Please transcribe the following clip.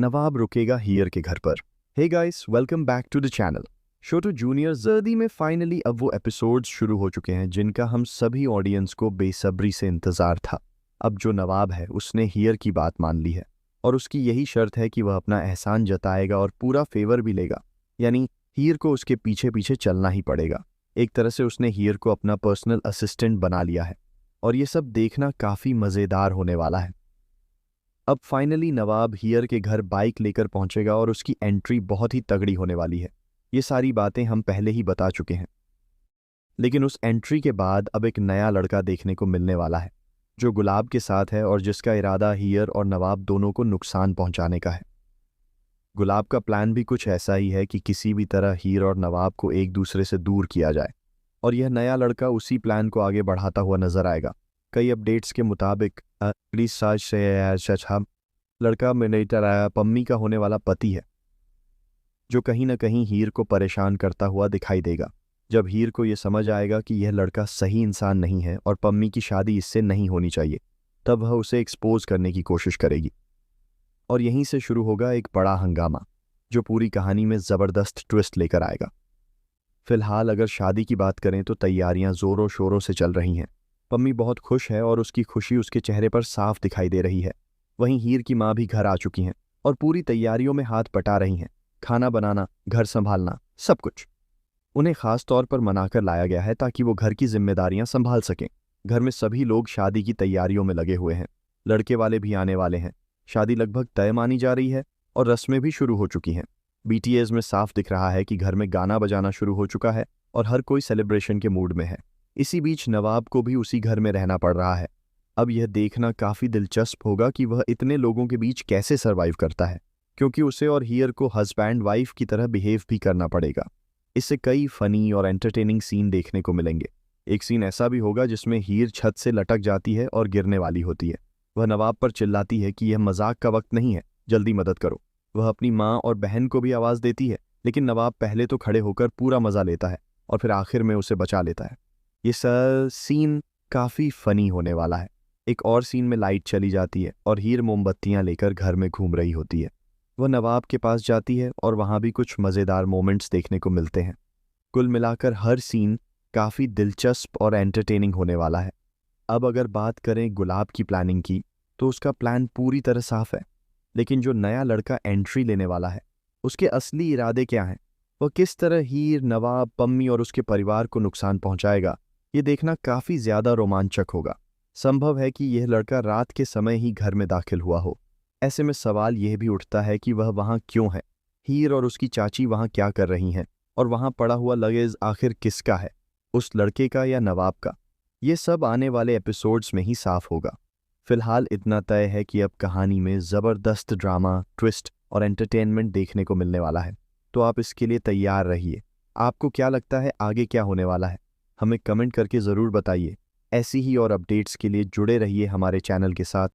नवाब रुकेगा हीर के घर पर। Hey guys, welcome back to the channel. Chhotu junior जर्दी में फाइनली अब वो एपिसोड्स शुरू हो चुके हैं जिनका हम सभी ऑडियंस को बेसब्री से इंतजार था। अब जो नवाब है उसने हीर की बात मान ली है और उसकी यही शर्त है कि वह अपना एहसान जताएगा और पूरा फेवर भी लेगा, यानी हीर को उसके पीछे पीछे चलना ही पड़ेगा। एक तरह से उसने हीर को अपना पर्सनल असिस्टेंट बना लिया है और ये सब देखना काफ़ी मज़ेदार होने वाला है। अब फाइनली नवाब हीर के घर बाइक लेकर पहुंचेगा और उसकी एंट्री बहुत ही तगड़ी होने वाली है। ये सारी बातें हम पहले ही बता चुके हैं, लेकिन उस एंट्री के बाद अब एक नया लड़का देखने को मिलने वाला है जो गुलाब के साथ है और जिसका इरादा हीर और नवाब दोनों को नुकसान पहुंचाने का है। गुलाब का प्लान भी कुछ ऐसा ही है कि किसी भी तरह हीर और नवाब को एक दूसरे से दूर किया जाए और यह नया लड़का उसी प्लान को आगे बढ़ाता हुआ नजर आएगा। कई अपडेट्स के मुताबिक लड़का मिनेटर पम्मी का होने वाला पति है जो कहीं ना कहीं हीर को परेशान करता हुआ दिखाई देगा। जब हीर को यह समझ आएगा कि यह लड़का सही इंसान नहीं है और पम्मी की शादी इससे नहीं होनी चाहिए, तब वह उसे एक्सपोज करने की कोशिश करेगी और यहीं से शुरू होगा एक बड़ा हंगामा जो पूरी कहानी में ज़बरदस्त ट्विस्ट लेकर आएगा। फिलहाल अगर शादी की बात करें तो तैयारियां ज़ोरों शोरों से चल रही हैं। पम्मी बहुत खुश है और उसकी खुशी उसके चेहरे पर साफ दिखाई दे रही है। वहीं हीर की माँ भी घर आ चुकी हैं और पूरी तैयारियों में हाथ बटा रही हैं। खाना बनाना, घर संभालना, सब कुछ उन्हें खास तौर पर मनाकर लाया गया है ताकि वो घर की जिम्मेदारियां संभाल सकें। घर में सभी लोग शादी की तैयारियों में लगे हुए हैं। लड़के वाले भी आने वाले हैं। शादी लगभग तय मानी जा रही है और रस्में भी शुरू हो चुकी हैं। बीटीएस में साफ दिख रहा है कि घर में गाना बजाना शुरू हो चुका है और हर कोई सेलिब्रेशन के मूड में है। इसी बीच नवाब को भी उसी घर में रहना पड़ रहा है। अब यह देखना काफ़ी दिलचस्प होगा कि वह इतने लोगों के बीच कैसे सरवाइव करता है, क्योंकि उसे और हीर को हस्बैंड वाइफ की तरह बिहेव भी करना पड़ेगा। इससे कई फनी और एंटरटेनिंग सीन देखने को मिलेंगे। एक सीन ऐसा भी होगा जिसमें हीर छत से लटक जाती है और गिरने वाली होती है। वह नवाब पर चिल्लाती है कि यह मजाक का वक्त नहीं है, जल्दी मदद करो। वह अपनी माँ और बहन को भी आवाज़ देती है, लेकिन नवाब पहले तो खड़े होकर पूरा मज़ा लेता है और फिर आखिर में उसे बचा लेता है। ये सीन काफ़ी फनी होने वाला है। एक और सीन में लाइट चली जाती है और हीर मोमबत्तियां लेकर घर में घूम रही होती है। वह नवाब के पास जाती है और वहाँ भी कुछ मज़ेदार मोमेंट्स देखने को मिलते हैं। कुल मिलाकर हर सीन काफ़ी दिलचस्प और एंटरटेनिंग होने वाला है। अब अगर बात करें गुलाब की प्लानिंग की, तो उसका प्लान पूरी तरह साफ है, लेकिन जो नया लड़का एंट्री लेने वाला है उसके असली इरादे क्या हैं, वह किस तरह हीर, नवाब, पम्मी और उसके परिवार को नुकसान पहुंचाएगा, ये देखना काफ़ी ज़्यादा रोमांचक होगा। संभव है कि यह लड़का रात के समय ही घर में दाखिल हुआ हो। ऐसे में सवाल यह भी उठता है कि वह वहाँ क्यों है, हीर और उसकी चाची वहाँ क्या कर रही हैं, और वहाँ पड़ा हुआ लगेज आखिर किसका है, उस लड़के का या नवाब का। ये सब आने वाले एपिसोड्स में ही साफ होगा। फिलहाल इतना तय है कि अब कहानी में ज़बरदस्त ड्रामा, ट्विस्ट और एंटरटेनमेंट देखने को मिलने वाला है, तो आप इसके लिए तैयार रहिए। आपको क्या लगता है आगे क्या होने वाला है, हमें कमेंट करके ज़रूर बताइए। ऐसी ही और अपडेट्स के लिए जुड़े रहिए हमारे चैनल के साथ।